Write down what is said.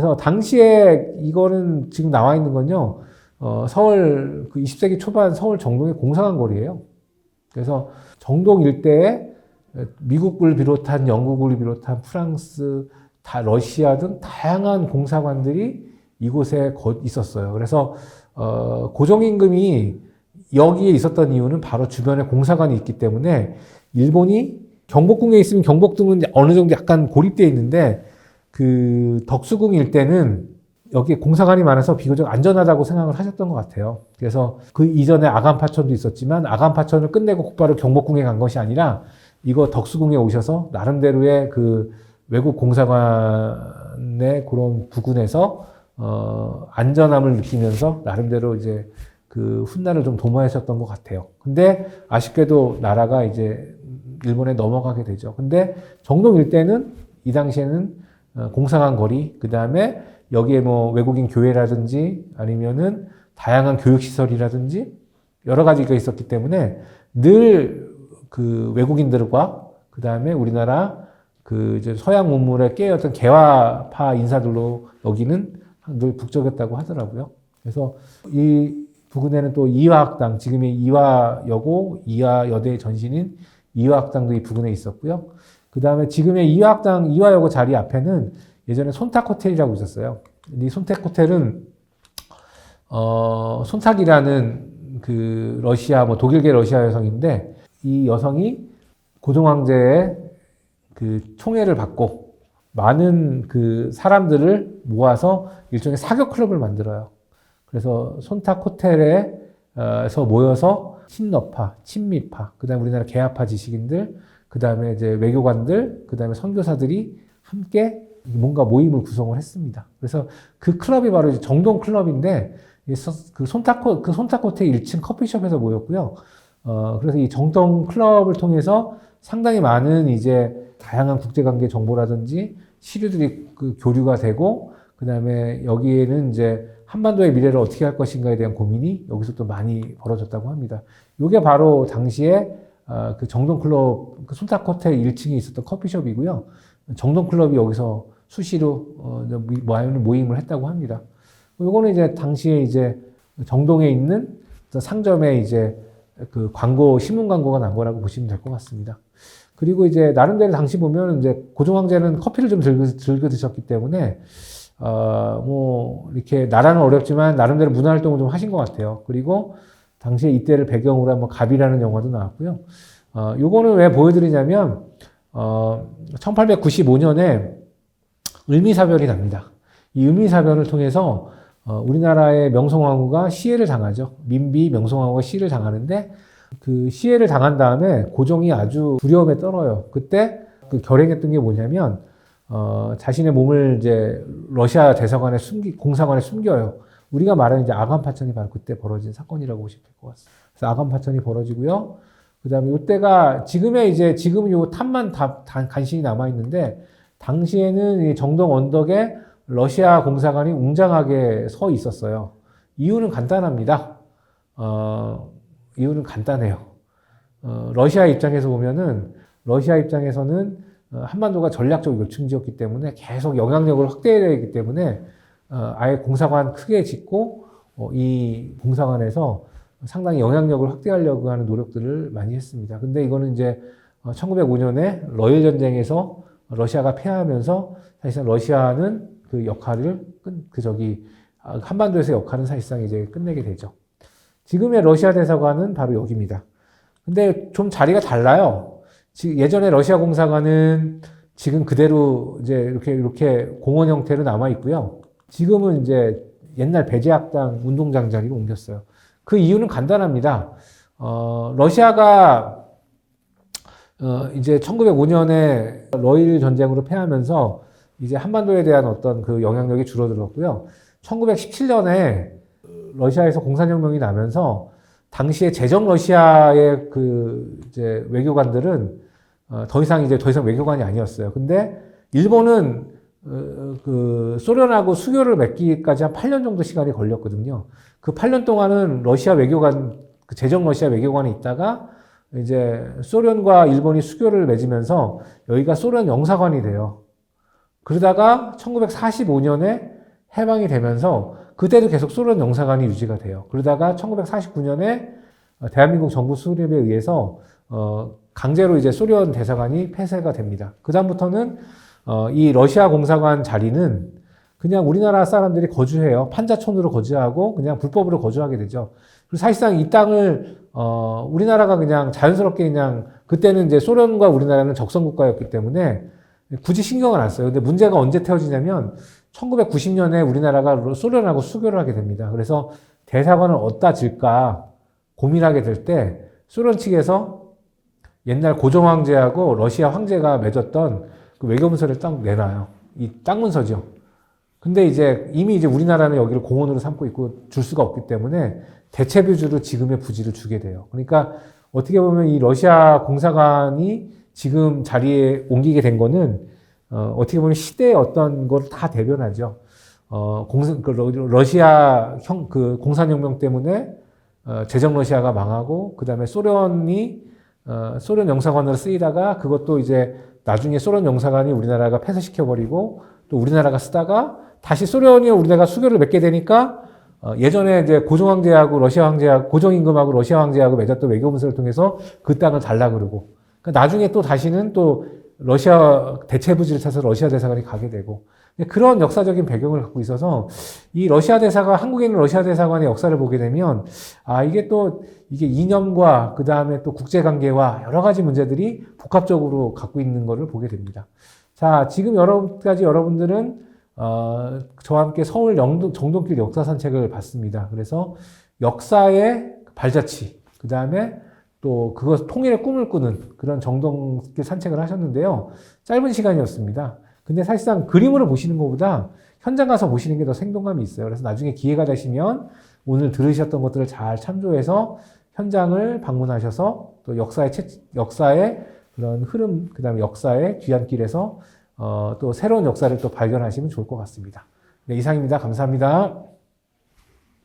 그래서 당시에 이거는 지금 나와 있는 건요, 서울, 그 20세기 초반 서울 정동의 공사관 거리예요. 그래서 정동 일대에 미국을 비롯한 영국을 비롯한 프랑스, 다 러시아 등 다양한 공사관들이 이곳에 있었어요. 그래서 고종임금이 여기에 있었던 이유는 바로 주변에 공사관이 있기 때문에 일본이 경복궁에 있으면 경복궁은 어느 정도 약간 고립되어 있는데 그 덕수궁 일대는 여기에 공사관이 많아서 비교적 안전하다고 생각을 하셨던 것 같아요. 그래서 그 이전에 아간파천도 있었지만 아간파천을 끝내고 곧바로 경복궁에 간 것이 아니라 이거 덕수궁에 오셔서 나름대로의 그 외국 공사관의 그런 부근에서 안전함을 느끼면서 나름대로 이제 그 훗날을 좀 도모하셨던 것 같아요. 근데 아쉽게도 나라가 이제 일본에 넘어가게 되죠. 근데 정동 일대는 이 당시에는 공사관 거리, 그 다음에 여기에 뭐 외국인 교회라든지 아니면은 다양한 교육시설이라든지 여러 가지가 있었기 때문에 늘 그 외국인들과 그 다음에 우리나라 그 이제 서양 문물에 깨어있던 개화파 인사들로 여기는 늘 북적였다고 하더라고요. 그래서 이 부근에는 또 이화학당, 지금의 이화여고, 이화여대의 전신인 이화학당도 이 부근에 있었고요. 그 다음에 지금의 이화학당, 이화여고 자리 앞에는 예전에 손탁 호텔이라고 있었어요. 이 손탁 호텔은, 손탁이라는 그 러시아, 뭐 독일계 러시아 여성인데, 이 여성이 고종 황제의 그 총애를 받고 많은 그 사람들을 모아서 일종의 사교 클럽을 만들어요. 그래서 손탁 호텔에서 모여서 친러파, 친미파, 그 다음에 우리나라 개화파 지식인들, 그 다음에 이제 외교관들, 그 다음에 선교사들이 함께 뭔가 모임을 구성을 했습니다. 그래서 그 클럽이 바로 이제 정동 클럽인데, 그 손탁 호텔 1층 커피숍에서 모였고요. 그래서 이 정동 클럽을 통해서 상당히 많은 이제 다양한 국제관계 정보라든지 시류들이 그 교류가 되고, 그 다음에 여기에는 이제 한반도의 미래를 어떻게 할 것인가에 대한 고민이 여기서 또 많이 벌어졌다고 합니다. 이게 바로 당시에 그 정동클럽, 그 손탁호텔 1층에 있었던 커피숍이고요. 정동클럽이 여기서 수시로 모임을 했다고 합니다. 요거는 이제 당시에 이제 정동에 있는 상점에 이제 그 광고, 신문 광고가 난 거라고 보시면 될 것 같습니다. 그리고 이제 나름대로 당시 보면 이제 고종 황제는 커피를 좀 즐겨 드셨기 때문에 뭐 이렇게 나라는 어렵지만 나름대로 문화 활동을 좀 하신 것 같아요. 그리고 당시에 이때를 배경으로 한 뭐 갑이라는 영화도 나왔고요. 요거는 왜 보여드리냐면 1895년에 을미사변이 납니다. 이 을미사변을 통해서 우리나라의 명성황후가 시해를 당하죠. 민비 명성황후가 시해를 당하는데 그 시해를 당한 다음에 고종이 아주 두려움에 떨어요. 그때 그 결행했던 게 뭐냐면 자신의 몸을 이제 러시아 대사관에 공사관에 숨겨요. 우리가 말하는 이제 아간파천이 바로 그때 벌어진 사건이라고 보시면 될 것 같습니다. 그래서 아간파천이 벌어지고요. 그 다음에 이때가 지금은 요 탑만 간신히 남아있는데, 당시에는 이 정동 언덕에 러시아 공사관이 웅장하게 서 있었어요. 이유는 간단합니다. 이유는 간단해요. 러시아 입장에서 보면은, 러시아 입장에서는 한반도가 전략적 요충지였기 때문에 계속 영향력을 확대해야 되기 때문에 아예 공사관 크게 짓고 이 공사관에서 상당히 영향력을 확대하려고 하는 노력들을 많이 했습니다. 근데 이거는 이제 1905년에 러일 전쟁에서 러시아가 패하면서 사실상 러시아는 그 역할을 한반도에서 역할은 사실상 이제 끝내게 되죠. 지금의 러시아 대사관은 바로 여기입니다. 근데 좀 자리가 달라요. 예전에 러시아 공사관은 지금 그대로 이제 이렇게 공원 형태로 남아 있고요. 지금은 이제 옛날 배제학당 운동장 자리로 옮겼어요. 그 이유는 간단합니다. 러시아가 이제 1905년에 러일 전쟁으로 패하면서 이제 한반도에 대한 어떤 그 영향력이 줄어들었고요. 1917년에 러시아에서 공산혁명이 나면서 당시에 제정 러시아의 그 이제 외교관들은 더 이상 외교관이 아니었어요. 근데 일본은 그 소련하고 수교를 맺기까지 한 8년 정도 시간이 걸렸거든요. 그 8년 동안은 그 제정 러시아 외교관이 있다가 이제 소련과 일본이 수교를 맺으면서 여기가 소련 영사관이 돼요. 그러다가 1945년에 해방이 되면서 그때도 계속 소련 영사관이 유지가 돼요. 그러다가 1949년에 대한민국 정부 수립에 의해서 강제로 이제 소련 대사관이 폐쇄가 됩니다. 그다음부터는 이 러시아 공사관 자리는 그냥 우리나라 사람들이 거주해요. 판자촌으로 거주하고 그냥 불법으로 거주하게 되죠. 그리고 사실상 이 땅을 우리나라가 그냥 자연스럽게 그냥 그때는 이제 소련과 우리나라는 적성국가였기 때문에 굳이 신경을 안 써요. 근데 문제가 언제 태어지냐면 1990년에 우리나라가 소련하고 수교를 하게 됩니다. 그래서 대사관을 어디다 질까 고민하게 될 때 소련 측에서 옛날 고종 황제하고 러시아 황제가 맺었던 그 외교문서를 딱 내놔요. 이 땅 문서죠. 근데 이제 이미 이제 우리나라는 여기를 공원으로 삼고 있고 줄 수가 없기 때문에 대체부지로 지금의 부지를 주게 돼요. 그러니까 어떻게 보면 이 러시아 공사관이 지금 자리에 옮기게 된 거는 어떻게 보면 시대의 어떤 걸 다 대변하죠. 러시아 그 공산혁명 때문에 제정 러시아가 망하고 그다음에 소련이 소련 영사관으로 쓰이다가 그것도 이제 나중에 소련 영사관이 우리나라가 폐쇄시켜버리고 또 우리나라가 쓰다가 다시 소련이 우리나라가 수교를 맺게 되니까 예전에 이제 고종 황제하고 러시아 황제하고 고종 임금하고 러시아 황제하고 맺었던 외교 문서를 통해서 그 땅을 달라 그러고 그러니까 나중에 또 다시는 또 러시아 대체부지를 찾아서 러시아 대사관이 가게 되고 그런 역사적인 배경을 갖고 있어서 이 러시아 대사관 한국에 있는 러시아 대사관의 역사를 보게 되면 이게 또 이게 이념과 그 다음에 또 국제관계와 여러 가지 문제들이 복합적으로 갖고 있는 것을 보게 됩니다. 자, 지금 여러분들은 저와 함께 서울 정동길 역사 산책을 봤습니다. 그래서 역사의 발자취, 그 다음에 또 그것 통일의 꿈을 꾸는 그런 정동길 산책을 하셨는데요. 짧은 시간이었습니다. 근데 사실상 그림으로 보시는 것보다 현장 가서 보시는 게 더 생동감이 있어요. 그래서 나중에 기회가 되시면 오늘 들으셨던 것들을 잘 참조해서 현장을 방문하셔서 또 역사의 그런 흐름, 그 다음에 역사의 뒤안길에서 또 새로운 역사를 또 발견하시면 좋을 것 같습니다. 네, 이상입니다. 감사합니다.